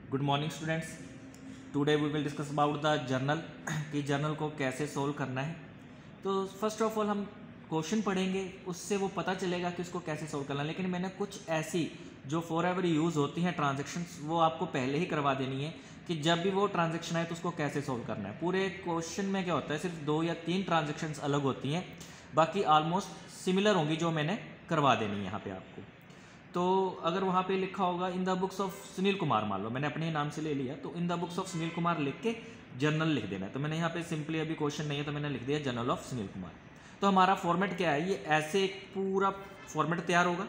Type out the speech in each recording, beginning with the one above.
Good morning students. Today we will discuss about the journal कि journal को कैसे solve करना है। तो फर्स्ट ऑफ ऑल हम क्वेश्चन पढ़ेंगे, उससे वो पता चलेगा कि उसको कैसे सोल्व करना है। लेकिन मैंने कुछ ऐसी जो फॉर एवर यूज़ होती हैं ट्रांजेक्शन्स, वो आपको पहले ही करवा देनी है कि जब भी वो ट्रांजेक्शन आए तो उसको कैसे सोल्व करना है। पूरे क्वेश्चन में क्या होता है, सिर्फ 2 या 3 ट्रांजेक्शन्स अलग होती हैं, बाकी ऑलमोस्ट सिमिलर होंगी जो मैंने करवा देनी है यहाँ पे आपको। तो अगर वहाँ पे लिखा होगा in the books of Sunil Kumar, मान लो मैंने अपने नाम से ले लिया, तो in the books of Sunil Kumar लिख के जर्नल लिख देना है। तो मैंने यहाँ पे सिंपली अभी क्वेश्चन नहीं है तो मैंने लिख दिया जर्नल ऑफ सुनील कुमार। तो हमारा फॉर्मेट क्या है, ये ऐसे एक पूरा फॉर्मेट तैयार होगा,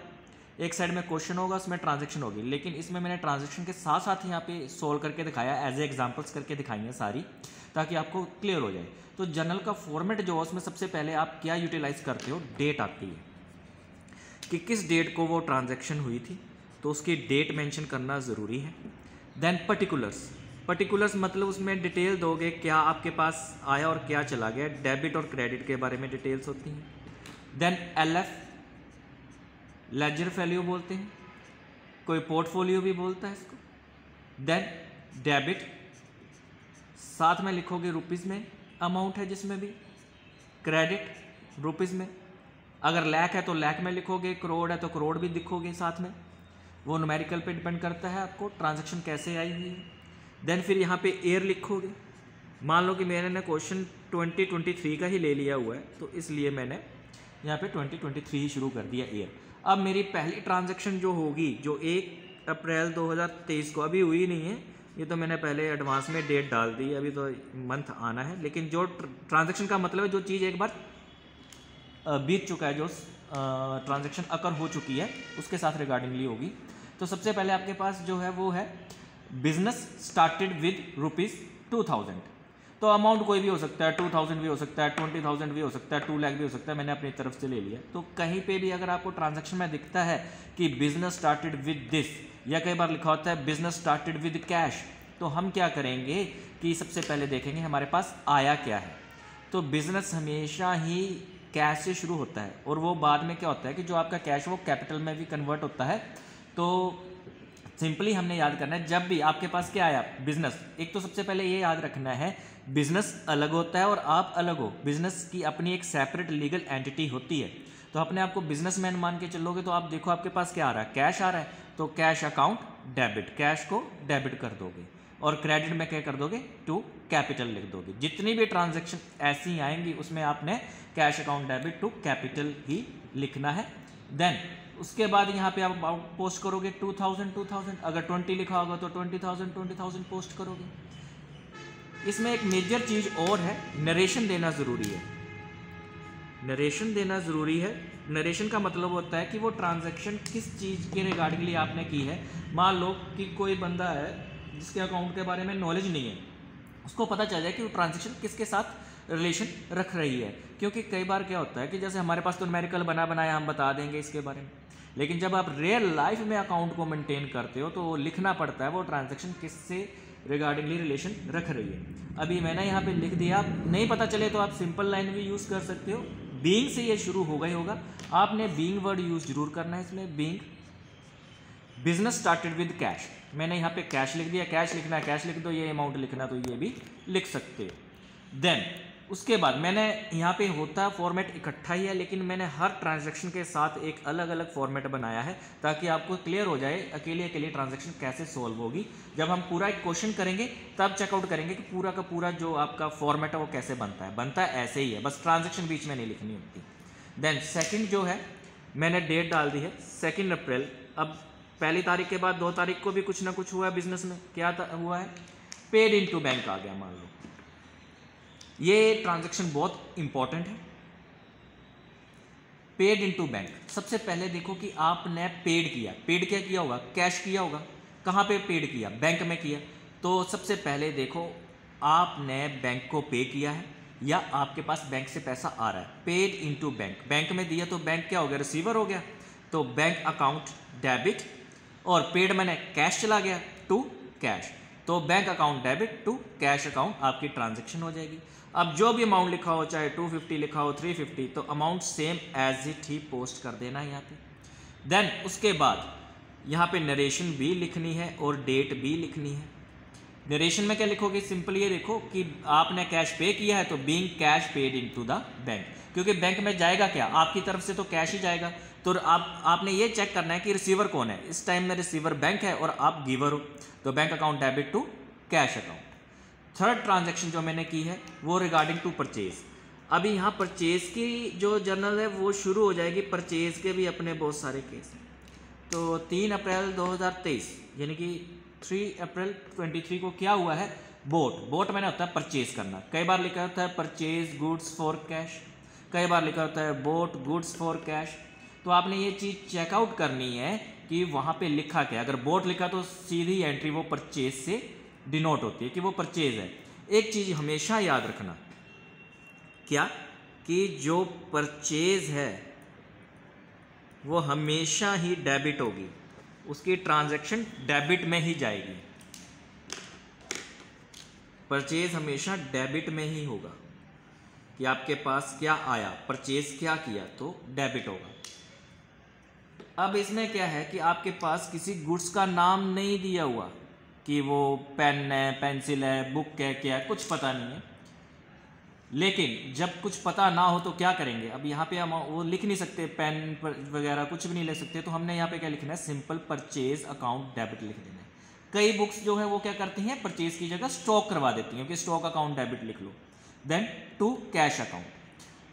एक साइड में क्वेश्चन होगा, उसमें ट्रांजेक्शन होगी। लेकिन इसमें मैंने ट्रांजेक्शन के साथ साथ यहाँ पे सोल्व करके दिखाया, एज ए एग्जाम्पल्स करके दिखाई हैं सारी, ताकि आपको क्लियर हो जाए। तो जर्नल का फॉर्मेट जो है उसमें सबसे पहले आप क्या यूटिलाइज करते हो, डेट आती है कि किस डेट को वो ट्रांजैक्शन हुई थी, तो उसकी डेट मेंशन करना ज़रूरी है। देन पर्टिकुलर्स मतलब उसमें डिटेल दोगे, क्या आपके पास आया और क्या चला गया, डेबिट और क्रेडिट के बारे में डिटेल्स होती हैं। देन LF लेजर वैल्यू बोलते हैं, कोई पोर्टफोलियो भी बोलता है इसको। देन डेबिट साथ में लिखोगे रुपीज़ में अमाउंट है जिसमें भी, क्रेडिट रुपीज़ में, अगर लाख है तो लाख में लिखोगे, करोड़ है तो करोड़ भी लिखोगे साथ में, वो न्यूमेरिकल पे डिपेंड करता है आपको ट्रांजैक्शन कैसे आई हुई है। देन फिर यहाँ पे ईयर लिखोगे, मान लो कि मैंने क्वेश्चन 2023 का ही ले लिया हुआ है, तो इसलिए मैंने यहाँ पे 2023 ही शुरू कर दिया ईयर। अब मेरी पहली ट्रांजैक्शन जो होगी, जो 1 अप्रैल 2023 को अभी हुई नहीं है, ये तो मैंने पहले एडवांस में डेट डाल दी, अभी तो मंथ आना है। लेकिन जो ट्रांजैक्शन का मतलब है जो चीज़ एक बार बीत चुका है, जो ट्रांजैक्शन अकर हो चुकी है, उसके साथ रिगार्डिंगली होगी। तो सबसे पहले आपके पास जो है वो है बिजनेस स्टार्टेड विद ₹2000। तो अमाउंट कोई भी हो सकता है, 2000 भी हो सकता है, 20,000 भी हो सकता है, 2 लाख भी हो सकता है, मैंने अपनी तरफ से ले लिया। तो कहीं पे भी अगर आपको ट्रांजैक्शन में दिखता है कि बिजनेस स्टार्टेड विद दिस, या कई बार लिखा होता है बिजनेस स्टार्टेड विद कैश, तो हम क्या करेंगे कि सबसे पहले देखेंगे हमारे पास आया क्या है। तो बिजनेस हमेशा ही कैश से शुरू होता है, और वो बाद में क्या होता है कि जो आपका कैश वो कैपिटल में भी कन्वर्ट होता है। तो सिंपली हमने याद करना है, जब भी आपके पास क्या आया बिजनेस, एक तो सबसे पहले ये याद रखना है बिजनेस अलग होता है और आप अलग हो। बिजनेस की अपनी एक सेपरेट लीगल एंटिटी होती है। तो अपने आप को बिजनेसमैन मान के चलोगे तो आप देखो आपके पास क्या आ रहा है, कैश आ रहा है, तो कैश अकाउंट डेबिट, कैश को डेबिट कर दोगे, और क्रेडिट में क्या कर दोगे, टू कैपिटल लिख दोगे। जितनी भी ट्रांजैक्शन ऐसी आएंगी उसमें आपने cash account debit to capital ही लिखना है। देन उसके बाद यहाँ पे आप पोस्ट करोगे 2000, अगर 20 लिखा होगा तो 20,000 पोस्ट करोगे। इसमें एक मेजर चीज़ और है, नरेशन देना ज़रूरी है। नरेशन देना ज़रूरी है। नरेशन का मतलब होता है कि वो ट्रांजैक्शन किस चीज़ के रिगार्डिंगली आपने की है। मान लो कि कोई बंदा है जिसके अकाउंट के बारे में नॉलेज नहीं है, उसको पता चल जाए कि वो ट्रांजैक्शन किसके साथ रिलेशन रख रही है। क्योंकि कई बार क्या होता है कि जैसे हमारे पास तो न्यूमेरिकल बना बनाया हम बता देंगे इसके बारे में, लेकिन जब आप रियल लाइफ में अकाउंट को मेंटेन करते हो तो लिखना पड़ता है वो ट्रांजैक्शन किससे रिगार्डिंगली रिलेशन रख रही है। अभी मैंने यहाँ पे लिख दिया, आप नहीं पता चले तो आप सिंपल लाइन भी यूज़ कर सकते हो। बीइंग से ये शुरू होगा ही होगा, आपने बीइंग वर्ड यूज़ जरूर करना है इसमें। Being business started with cash, मैंने यहाँ पे कैश लिख दिया, कैश लिखना है कैश लिख दो, ये अमाउंट लिखना तो ये भी लिख सकते हो। देन उसके बाद मैंने यहाँ पे होता फॉर्मेट इकट्ठा ही है, लेकिन मैंने हर ट्रांजैक्शन के साथ एक अलग अलग फॉर्मेट बनाया है ताकि आपको क्लियर हो जाए अकेले अकेले ट्रांजैक्शन कैसे सोल्व होगी। जब हम पूरा एक क्वेश्चन करेंगे तब चेकआउट करेंगे कि पूरा का पूरा जो आपका फॉर्मेट है वो कैसे बनता है ऐसे ही है, बस ट्रांजैक्शन बीच में नहीं लिखनी होती। देन सेकेंड जो है मैंने डेट डाल दी है 2 अप्रैल। अब पहली तारीख के बाद 2 तारीख को भी कुछ ना कुछ हुआ है बिजनेस में, क्या हुआ है, पेड इनटू बैंक आ गया मान लो। ये ट्रांजैक्शन बहुत इंपॉर्टेंट है। पेड इनटू बैंक, सबसे पहले देखो कि आपने पेड किया, पेड क्या किया होगा, कैश किया होगा, कहाँ पे पेड किया, बैंक में किया। तो सबसे पहले देखो आपने बैंक को पे किया है या आपके पास बैंक से पैसा आ रहा है। पेड इनटू बैंक, बैंक में दिया तो बैंक क्या हो गया, रिसीवर हो गया, तो बैंक अकाउंट डेबिट, और पेड मैंने कैश चला गया टू कैश, तो bank account debit to cash account आपकी ट्रांजैक्शन हो जाएगी। अब जो भी अमाउंट लिखा हो, चाहे 250 लिखा हो 350, तो अमाउंट सेम एज इट ही पोस्ट कर देना है यहाँ पे। देन उसके बाद यहाँ पे नरेशन भी लिखनी है और डेट भी लिखनी है। नरेशन में क्या लिखोगे, सिंपल ये देखो कि आपने कैश पे किया है तो being cash paid into the bank, क्योंकि बैंक में जाएगा क्या, आपकी तरफ से तो कैश ही जाएगा। तो आपने ये चेक करना है कि रिसीवर कौन है। इस टाइम में रिसीवर बैंक है और आप गिवर हो, तो bank account debit to cash account. Third transaction जो मैंने की है वो रिगार्डिंग टू परचेज। अभी यहाँ परचेज की जो जर्नल है वो शुरू हो जाएगी। परचेज के भी अपने बहुत सारे केस हैं। तो 3 अप्रैल 2023 यानी कि 3 अप्रैल 23 को क्या हुआ है, बोट मैंने होता है परचेज करना। कई बार लिखा होता है परचेज गुड्स फॉर कैश, कई बार लिखा होता है बोट गुड्स फॉर कैश। तो आपने ये चीज़ चेकआउट करनी है कि वहाँ पे लिखा क्या। अगर बोट लिखा तो सीधी एंट्री वो परचेज से डिनोट होती है कि वो परचेज है। एक चीज़ हमेशा याद रखना, क्या कि जो परचेज है वो हमेशा ही डेबिट होगी, उसकी ट्रांजैक्शन डेबिट में ही जाएगी। परचेज हमेशा डेबिट में ही होगा कि आपके पास क्या आया, परचेज क्या किया तो डेबिट होगा। अब इसमें क्या है कि आपके पास किसी गुड्स का नाम नहीं दिया हुआ कि वो पेन है, पेंसिल है, बुक है, क्या है, कुछ पता नहीं है। लेकिन जब कुछ पता ना हो तो क्या करेंगे, अब यहाँ पे हम वो लिख नहीं सकते, पेन वगैरह कुछ भी नहीं ले सकते, तो हमने यहाँ पे क्या लिखना है, सिंपल परचेज अकाउंट डेबिट लिख देना है। कई बुक्स जो है वो क्या करती हैं, परचेज की जगह स्टॉक करवा देती हैं कि स्टॉक अकाउंट डेबिट लिख लो। देन टू कैश अकाउंट,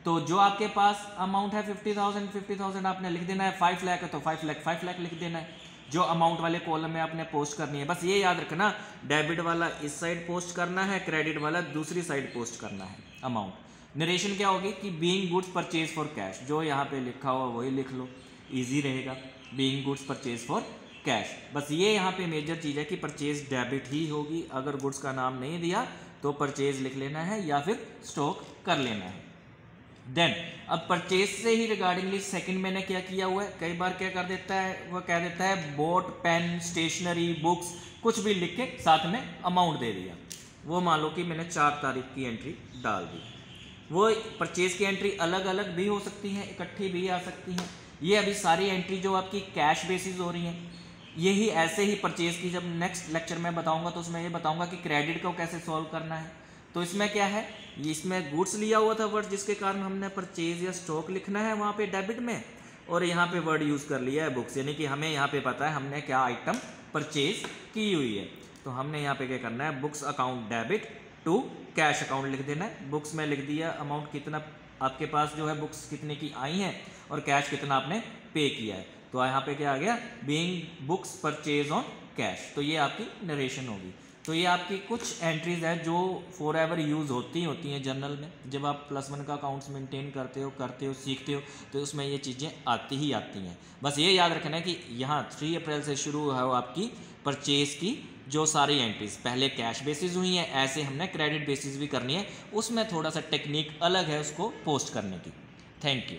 तो जो आपके पास अमाउंट है 50,000 आपने लिख देना है। 5 लाख है तो 5 लाख लिख देना है। जो अमाउंट वाले कॉलम में आपने पोस्ट करनी है, बस ये याद रखना, डेबिट वाला इस साइड पोस्ट करना है, क्रेडिट वाला दूसरी साइड पोस्ट करना है अमाउंट। नरेशन क्या होगी कि being goods purchase for cash, जो यहाँ पे लिखा हुआ वही लिख लो, इजी रहेगा। Being goods purchase for cash, बस ये यहाँ पे मेजर चीज़ है कि परचेज डेबिट ही होगी। अगर गुड्स का नाम नहीं दिया तो परचेज लिख लेना है या फिर स्टॉक कर लेना है। देन अब परचेज से ही रिगार्डिंगली सेकंड मैंने क्या किया हुआ है, कई बार क्या कर देता है, वो कह देता है बोट पेन स्टेशनरी बुक्स कुछ भी लिख के साथ में अमाउंट दे दिया। वो मान लो कि मैंने 4 तारीख की एंट्री डाल दी। वो परचेज की एंट्री अलग अलग भी हो सकती हैं, इकट्ठी भी आ सकती हैं। ये अभी सारी एंट्री जो आपकी कैश बेसिस हो रही हैं, यही ऐसे ही परचेज की जब नेक्स्ट लेक्चर में बताऊंगा तो उसमें ये बताऊंगा कि क्रेडिट को कैसे सॉल्व करना है। तो इसमें क्या है, इसमें गुड्स लिया हुआ था वर्ड, जिसके कारण हमने परचेज या स्टॉक लिखना है वहाँ पे डेबिट में, और यहाँ पे वर्ड यूज़ कर लिया है बुक्स, यानी कि हमें यहाँ पे पता है हमने क्या आइटम परचेज की हुई है। तो हमने यहाँ पे क्या करना है, books account debit to cash account लिख देना है। बुक्स में लिख दिया अमाउंट कितना आपके पास जो है बुक्स कितने की आई हैं और कैश कितना आपने पे किया है। तो यहाँ पे क्या आ गया, being books purchase on cash. तो ये आपकी नरेशन होगी। तो ये आपकी कुछ एंट्रीज हैं जो फॉर एवर यूज़ होती हैं जर्नल में। जब आप +1 का अकाउंट्स मेंटेन करते हो सीखते हो तो उसमें ये चीज़ें आती ही आती हैं। बस ये याद रखना है कि यहाँ 3 अप्रैल से शुरू है आपकी परचेज की जो सारी एंट्रीज, पहले कैश बेसिस हुई हैं, ऐसे हमने क्रेडिट बेसिस भी करनी है। उसमें थोड़ा सा टेक्निक अलग है उसको पोस्ट करने की। Thank you.